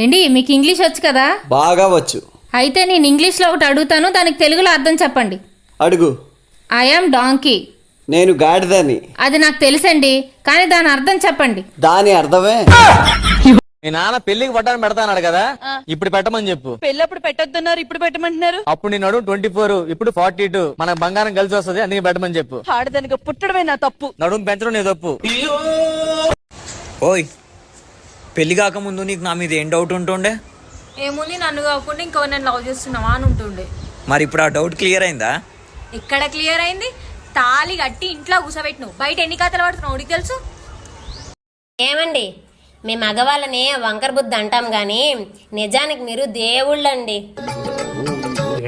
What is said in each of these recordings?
ఏంటి మీకు ఇంగ్లీష్ వచ్చు కదా? బాగా వచ్చు. అయితే నేను ఇంగ్లీష్లో ఒకటి అడుగుతాను, దానికి తెలుగులో అర్థం చెప్పండి. అడుగు. I am donkey. నేను గాడిదని. అది నాకు తెలుసండి, కానీ దాని అర్థం చెప్పండి. దాని అర్థమే మీ నాన్న పెళ్లికి పట్టాను పెడతాన్నాడు కదా, ఇప్పుడు పెట్టమని చెప్పు. పెళ్ళప్పుడు పెట్టొద్దన్నారు, ఇప్పుడు పెట్టమంటున్నారు. అప్పుడు నీ నడుము 24, ఇప్పుడు 42. మనకు బంగారం కలిసి వస్తుంది, అందుకే పెట్టమని చెప్పు. ఆడదానికి పుట్టడమే నా తప్పు. నడుము పెంచడం నీ తప్పు. ఓయ్, పెళ్లి కాకముందు నీకు నా మీద ఏం డౌట్ ఉంటుండే? ఏముంది, నన్ను కాకుండా ఇంకో నేను లవ్ చేస్తున్నావా అని ఉంటుండే. మరి ఇప్పుడు ఆ డౌట్ క్లియర్ అయిందా? ఎక్కడ క్లియర్ అయింది? తాళి కట్టి ఇంట్లో కూసబెట్టిను, బయట ఎన్ని కథలు పడుతున్నావు నీకు తెలుసు. ఏమండి, మీ మగవాళ్ళని వంకర బుద్ధి అంటాం గాని నిజానికి మీరు దేవుళ్ళండి.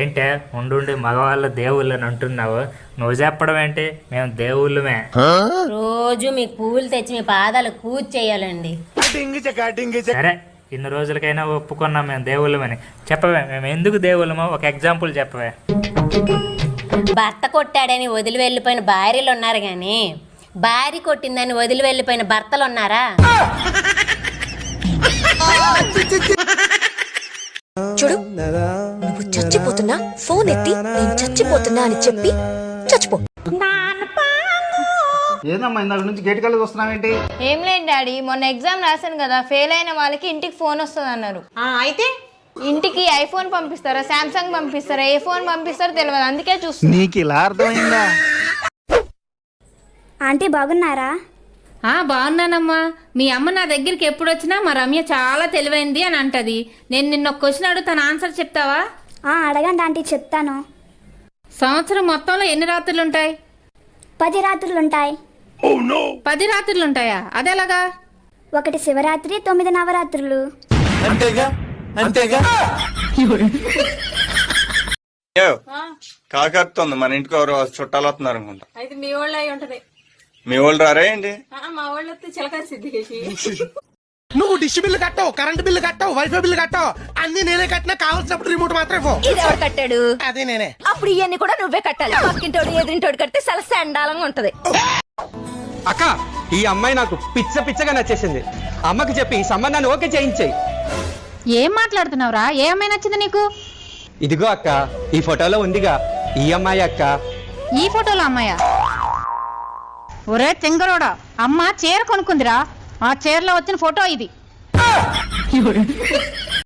ఏంటే ఉండుండి మగవాళ్ళ దేవుళ్ళని అంటున్నావు? నువ్వు చెప్పడం ఏంటి? మేము దేవుళ్ళమే. రోజు మీకు పువ్వులు తెచ్చి మీ పాదాలు పూజ చేయాలండి. సరే, ఇన్ని రోజులకైనా ఒప్పుకున్నాం మేము దేవుళ్ళమని. చెప్పవే, మేము ఎందుకు దేవుళ్ళమో ఒక ఎగ్జాంపుల్ చెప్పవే. భర్త కొట్టాడని వదిలి వెళ్ళిపోయిన భార్యలు ఉన్నారు గాని భార్య కొట్టిందని వదిలి వెళ్ళిపోయిన భర్తలు ఉన్నారా? చూడు, నువ్వు చచ్చిపోతున్నా ఫోన్ ఎత్తి నేను చచ్చిపోతున్నా అని చెప్పి చచ్చిపో. ఏందమ్మా ఇందాక నుంచి గేట్ కళ్ళు వస్తున్నావేంటి? ఏం లేదు డాడీ, మొన్న ఎగ్జామ్ రాశాను కదా, ఫెయిల్ అయిన వాళ్ళకి ఇంటికి ఫోన్ వస్తుంది అన్నారు. అయితే ఇంటికి ఐఫోన్ పంపిస్తారా, శాంసంగ్ పంపిస్తారా, ఏ ఫోన్ పంపిస్తారో తెలియదు, అందుకే చూస్తున్నా. నీకు ఇలా అర్థమైందా? ఆంటీ బాగున్నారా? బాగున్నానమ్మా. మీ అమ్మ నా దగ్గరికి ఎప్పుడు వచ్చినా మా రమ్య చాలా తెలివైంది అని అంటది. నేను నిన్న ఒక క్వశ్చన్ అడుగుతాను, ఆన్సర్ చెప్తావా? అడగండి ఆంటీ, చెప్తాను. సంవత్సరం మొత్తంలో ఎన్ని రాత్రులు ఉంటాయి? 10 రాత్రులు ఉంటాయి. 10 రాత్రులు ఉంటాయా? అదెలాగా? 1 శివరాత్రి, 9 నవరాత్రులు. అంతేగా అంతేగా. కాకరుతుంది, మన ఇంటికి ఎవరు చుట్టాలు వస్తున్నారు అనుకుంటా. అయితే మీ వాళ్ళు అయి ఉంటది. మీ వాళ్ళు రారా ఏంటి? మా వాళ్ళు వస్తే చిలకర సిద్ధి. నువ్వు డిష్ బిల్లు కట్టావు, కరెంట్ బిల్లు కట్టావు, వైఫై బిల్లు కట్టావు, అన్ని నేనే కట్టినా, కావాల్సినప్పుడు రిమోట్ మాత్రమే. ఇది ఎవరు కట్టాడు? అదే నేనే. అప్పుడు ఇవన్నీ కూడా నువ్వే కట్టాలి. పక్కింటోడు ఎదురింటోడు కడితే చాలా సండాలంగా ఉంటది. అక్క, ఈ అమ్మాయి నాకు పిచ్చగా నచ్చేసింది. అమ్మకి చెప్పి ఈ సంబంధాన్ని ఓకే చేయించేయి. ఏం మాట్లాడుతున్నావురా? ఏ అమ్మాయి నచ్చింది నీకు? ఇదిగో అక్క, ఈ ఫోటోలో ఉందిగా ఈ అమ్మాయి అక్క. ఈ ఫోటోలో అమ్మాయా? ఒరే తింగరోడా, అమ్మ చీర కొనుక్కుందిరా, ఆ చీరలో వచ్చిన ఫోటో ఇది.